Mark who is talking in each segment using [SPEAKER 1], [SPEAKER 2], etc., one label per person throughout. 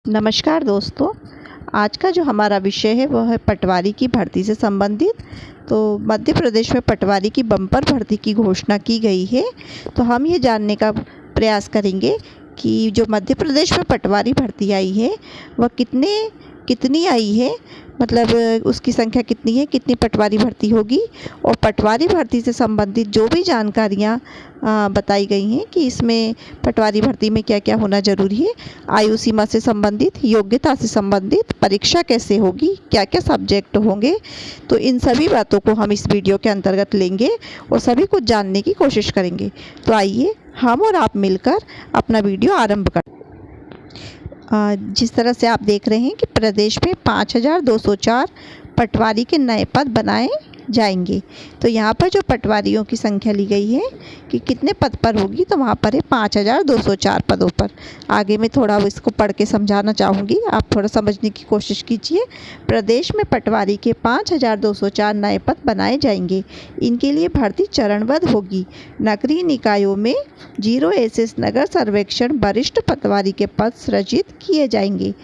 [SPEAKER 1] नमस्कार दोस्तों। आज का जो हमारा विषय है वह है पटवारी की भर्ती से संबंधित। तो मध्य प्रदेश में पटवारी की बम्पर भर्ती की घोषणा की गई है। तो हम ये जानने का प्रयास करेंगे कि जो मध्य प्रदेश में पटवारी भर्ती आई है वह कितनी आई है, मतलब उसकी संख्या कितनी है, कितनी पटवारी भर्ती होगी, और पटवारी भर्ती से संबंधित जो भी जानकारियाँ बताई गई हैं कि इसमें पटवारी भर्ती में क्या क्या होना ज़रूरी है, आयु सीमा से संबंधित, योग्यता से संबंधित, परीक्षा कैसे होगी, क्या क्या सब्जेक्ट होंगे। तो इन सभी बातों को हम इस वीडियो के अंतर्गत लेंगे और सभी कुछ जानने की कोशिश करेंगे। तो आइए हम और आप मिलकर अपना वीडियो आरंभ करें। जिस तरह से आप देख रहे हैं कि प्रदेश में 5204 पटवारी के नए पद बनाए जाएंगे। तो यहाँ पर जो पटवारियों की संख्या ली गई है कि कितने पद पर होगी, तो वहाँ पर है 5204 पदों पर। आगे मैं थोड़ा इसको पढ़ के समझाना चाहूँगी, आप थोड़ा समझने की कोशिश कीजिए। प्रदेश में पटवारी के 5204 नए पद बनाए जाएंगे। इनके लिए भर्ती चरणबद्ध होगी। नगरीय निकायों में 0 SS नगर सर्वेक्षण वरिष्ठ पटवारी के पद सृजित किए जाएंगे।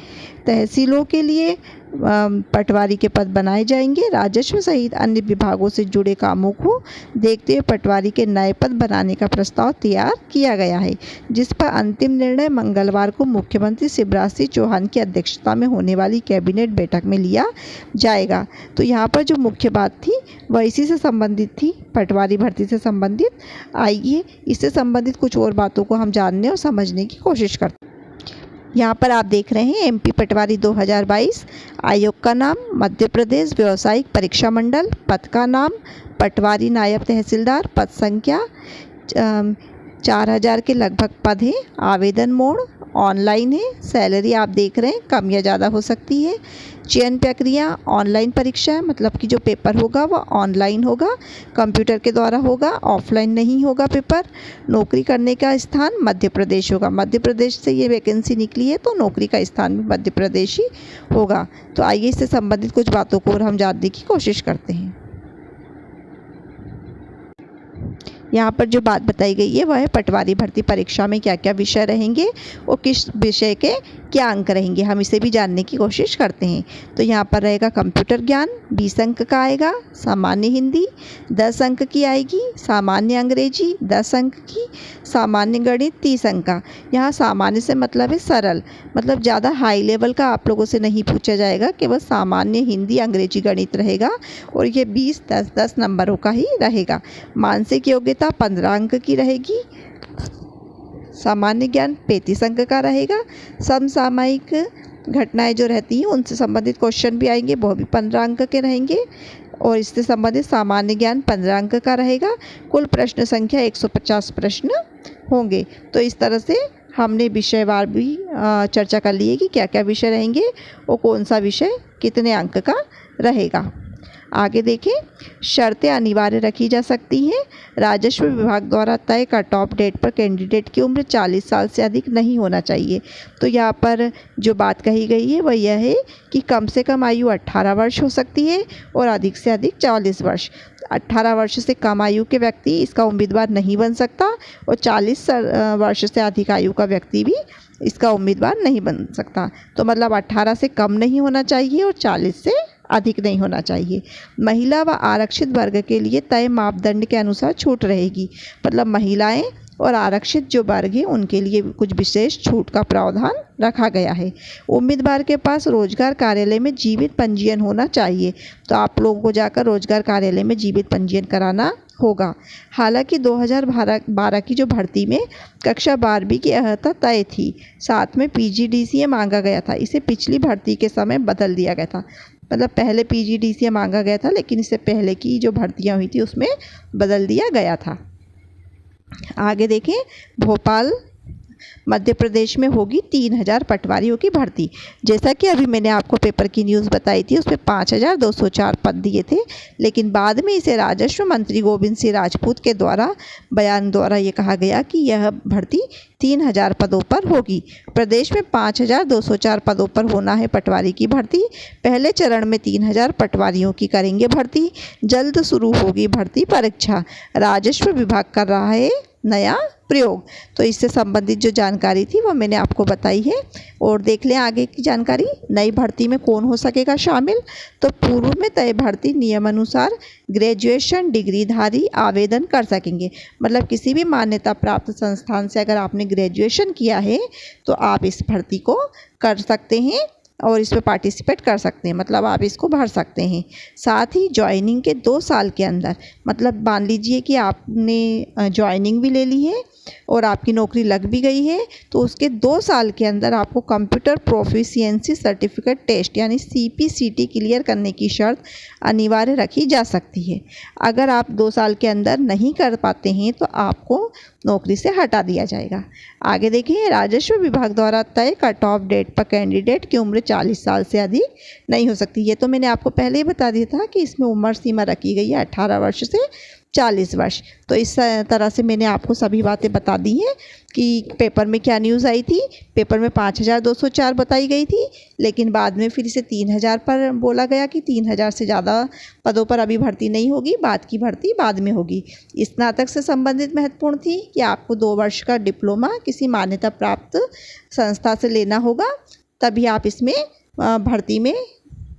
[SPEAKER 1] तहसीलों के लिए पटवारी के पद बनाए जाएंगे। राजस्व सहित अन्य विभागों से जुड़े कामों को देखते हुए पटवारी के नए पद बनाने का प्रस्ताव तैयार किया गया है, जिस पर अंतिम निर्णय मंगलवार को मुख्यमंत्री शिवराज सिंह चौहान की अध्यक्षता में होने वाली कैबिनेट बैठक में लिया जाएगा। तो यहाँ पर जो मुख्य बात थी वह इसी से संबंधित थी, पटवारी भर्ती से संबंधित। आइए इससे संबंधित कुछ और बातों को हम जानने और समझने की कोशिश करते हैं। यहाँ पर आप देख रहे हैं MP पटवारी 2022। आयोग का नाम मध्य प्रदेश व्यावसायिक परीक्षा मंडल। पद का नाम पटवारी नायब तहसीलदार। पद संख्या 4000 के लगभग पद है। आवेदन मोड ऑनलाइन है। सैलरी आप देख रहे हैं कम या ज़्यादा हो सकती है। चयन प्रक्रिया ऑनलाइन परीक्षा है, मतलब कि जो पेपर होगा वह ऑनलाइन होगा, कंप्यूटर के द्वारा होगा, ऑफलाइन नहीं होगा पेपर। नौकरी करने का स्थान मध्य प्रदेश होगा। मध्य प्रदेश से ये वैकेंसी निकली है तो नौकरी का स्थान भी मध्य प्रदेश ही होगा। तो आइए इससे संबंधित कुछ बातों को और हम जानने की कोशिश करते हैं। यहाँ पर जो बात बताई गई है वह है पटवारी भर्ती परीक्षा में क्या क्या विषय रहेंगे और किस विषय के क्या अंक रहेंगे, हम इसे भी जानने की कोशिश करते हैं। तो यहाँ पर रहेगा कंप्यूटर ज्ञान 20 अंक का आएगा। सामान्य हिंदी 10 अंक की आएगी। सामान्य अंग्रेजी 10 अंक की। सामान्य गणित 30 अंक का। यहाँ सामान्य से मतलब है सरल, मतलब ज़्यादा हाई लेवल का आप लोगों से नहीं पूछा जाएगा, केवल सामान्य हिंदी अंग्रेजी गणित रहेगा और ये 20-10 नंबरों का ही रहेगा। मानसिक योग्यता 15 अंक की रहेगी। सामान्य ज्ञान 35 अंक का रहेगा। समसामयिक घटनाएं जो रहती हैं उनसे संबंधित क्वेश्चन भी आएंगे, वो भी 15 अंक के रहेंगे और इससे संबंधित सामान्य ज्ञान 15 अंक का रहेगा। कुल प्रश्न संख्या 150 प्रश्न होंगे। तो इस तरह से हमने विषयवार भी चर्चा कर ली है कि क्या क्या विषय रहेंगे और कौन सा विषय कितने अंक का रहेगा। आगे देखें, शर्तें अनिवार्य रखी जा सकती हैं। राजस्व विभाग द्वारा तय कट ऑफ डेट पर कैंडिडेट की उम्र 40 साल से अधिक नहीं होना चाहिए। तो यहाँ पर जो बात कही गई है वह यह है कि कम से कम आयु 18 वर्ष हो सकती है और अधिक से अधिक 40 वर्ष। 18 वर्ष से कम आयु के व्यक्ति इसका उम्मीदवार नहीं बन सकता और 40 वर्ष से अधिक आयु का व्यक्ति भी इसका उम्मीदवार नहीं बन सकता। तो मतलब 18 से कम नहीं होना चाहिए और 40 से अधिक नहीं होना चाहिए। महिला व आरक्षित वर्ग के लिए तय मापदंड के अनुसार छूट रहेगी, मतलब महिलाएं और आरक्षित जो वर्ग है उनके लिए कुछ विशेष छूट का प्रावधान रखा गया है। उम्मीदवार के पास रोजगार कार्यालय में जीवित पंजीयन होना चाहिए, तो आप लोगों को जाकर रोजगार कार्यालय में जीवित पंजीयन कराना होगा। हालांकि 2012 की जो भर्ती में कक्षा 12वीं की अर्हता तय थी, साथ में PGDCA मांगा गया था। इसे पिछली भर्ती के समय बदल दिया गया था, मतलब पहले PGDCA मांगा गया था लेकिन इससे पहले की जो भर्तियां हुई थी उसमें बदल दिया गया था। आगे देखें, भोपाल मध्य प्रदेश में होगी 3000 पटवारियों की भर्ती। जैसा कि अभी मैंने आपको पेपर की न्यूज़ बताई थी, उसमें 5204 पद दिए थे, लेकिन बाद में इसे राजस्व मंत्री गोविंद सिंह राजपूत के बयान द्वारा ये कहा गया कि यह भर्ती 3000 पदों पर होगी। प्रदेश में 5204 पदों पर होना है पटवारी की भर्ती। पहले चरण में 3000 पटवारियों की करेंगे भर्ती। जल्द शुरू होगी भर्ती परीक्षा। राजस्व विभाग कर रहा है नया प्रयोग। तो इससे संबंधित जो जानकारी थी वो मैंने आपको बताई है। और देख लें आगे की जानकारी। नई भर्ती में कौन हो सकेगा शामिल, तो पूर्व में तय भर्ती नियमानुसार ग्रेजुएशन डिग्रीधारी आवेदन कर सकेंगे। मतलब किसी भी मान्यता प्राप्त संस्थान से अगर आपने ग्रेजुएशन किया है तो आप इस भर्ती को कर सकते हैं और इसमें पार्टिसिपेट कर सकते हैं, मतलब आप इसको भर सकते हैं। साथ ही ज्वाइनिंग के 2 साल के अंदर, मतलब मान लीजिए कि आपने ज्वाइनिंग भी ले ली है और आपकी नौकरी लग भी गई है, तो उसके 2 साल के अंदर आपको कंप्यूटर प्रोफिशिएंसी सर्टिफिकेट टेस्ट यानी CPCT क्लियर करने की शर्त अनिवार्य रखी जा सकती है। अगर आप 2 साल के अंदर नहीं कर पाते हैं तो आपको नौकरी से हटा दिया जाएगा। आगे देखिए, राजस्व विभाग द्वारा तय कट ऑफ डेट पर कैंडिडेट की उम्र 40 साल से अधिक नहीं हो सकती। ये तो मैंने आपको पहले ही बता दिया था कि इसमें उम्र सीमा रखी गई है 18 वर्ष से 40 वर्ष। तो इस तरह से मैंने आपको सभी बातें बता दी हैं कि पेपर में क्या न्यूज़ आई थी। पेपर में 5204 बताई गई थी, लेकिन बाद में फिर इसे 3000 पर बोला गया कि 3000 से ज़्यादा पदों पर अभी भर्ती नहीं होगी, बाद की भर्ती बाद में होगी। स्नातक से संबंधित महत्वपूर्ण थी कि आपको 2 वर्ष का डिप्लोमा किसी मान्यता प्राप्त संस्था से लेना होगा, तभी आप इसमें भर्ती में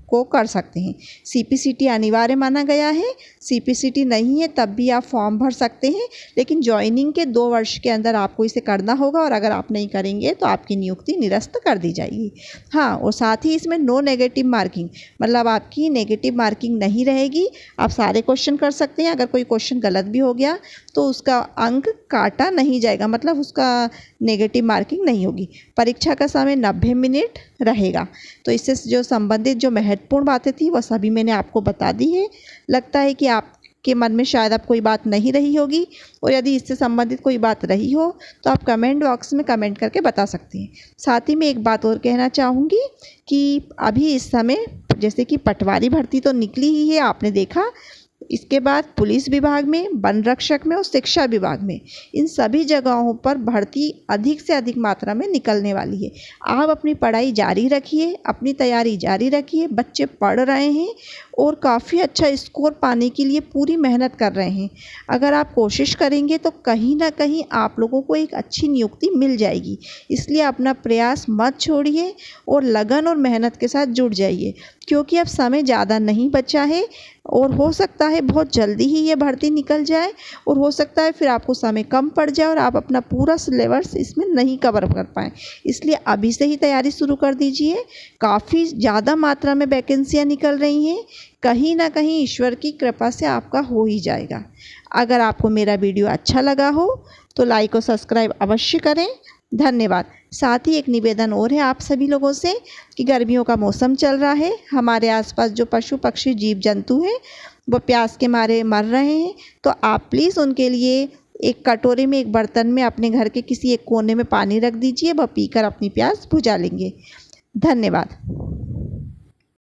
[SPEAKER 1] को कर सकते हैं। CPCT अनिवार्य माना गया है। CPCT नहीं है तब भी आप फॉर्म भर सकते हैं, लेकिन ज्वाइनिंग के 2 वर्ष के अंदर आपको इसे करना होगा और अगर आप नहीं करेंगे तो आपकी नियुक्ति निरस्त कर दी जाएगी। हाँ, और साथ ही इसमें नो नेगेटिव मार्किंग, मतलब आपकी नेगेटिव मार्किंग नहीं रहेगी। आप सारे क्वेश्चन कर सकते हैं। अगर कोई क्वेश्चन गलत भी हो गया तो उसका अंक काटा नहीं जाएगा, मतलब उसका नेगेटिव मार्किंग नहीं होगी। परीक्षा का समय 90 मिनट रहेगा। तो इससे जो संबंधित जो महत्वपूर्ण बातें थी वह सभी मैंने आपको बता दी है। लगता है कि आपके मन में शायद अब कोई बात नहीं रही होगी, और यदि इससे संबंधित कोई बात रही हो तो आप कमेंट बॉक्स में कमेंट करके बता सकते हैं। साथ ही मैं एक बात और कहना चाहूँगी कि अभी इस समय जैसे कि पटवारी भर्ती तो निकली ही है, आपने देखा। इसके बाद पुलिस विभाग में, वन रक्षक में और शिक्षा विभाग में, इन सभी जगहों पर भर्ती अधिक से अधिक मात्रा में निकलने वाली है। आप अपनी पढ़ाई जारी रखिए, अपनी तैयारी जारी रखिए। बच्चे पढ़ रहे हैं और काफ़ी अच्छा स्कोर पाने के लिए पूरी मेहनत कर रहे हैं। अगर आप कोशिश करेंगे तो कहीं ना कहीं आप लोगों को एक अच्छी नियुक्ति मिल जाएगी। इसलिए अपना प्रयास मत छोड़िए और लगन और मेहनत के साथ जुट जाइए, क्योंकि अब समय ज़्यादा नहीं बचा है और हो सकता है बहुत जल्दी ही ये भर्ती निकल जाए, और हो सकता है फिर आपको समय कम पड़ जाए और आप अपना पूरा सिलेबस इसमें नहीं कवर कर पाएँ। इसलिए अभी से ही तैयारी शुरू कर दीजिए। काफ़ी ज़्यादा मात्रा में वैकेंसियाँ निकल रही हैं। कहीं ना कहीं ईश्वर की कृपा से आपका हो ही जाएगा। अगर आपको मेरा वीडियो अच्छा लगा हो तो लाइक और सब्सक्राइब अवश्य करें। धन्यवाद। साथ ही एक निवेदन और है आप सभी लोगों से कि गर्मियों का मौसम चल रहा है, हमारे आसपास जो पशु पक्षी जीव जंतु हैं वो प्यास के मारे मर रहे हैं। तो आप प्लीज़ उनके लिए एक कटोरे में, एक बर्तन में अपने घर के किसी एक कोने में पानी रख दीजिए, वह पीकर अपनी प्यास बुझा लेंगे। धन्यवाद।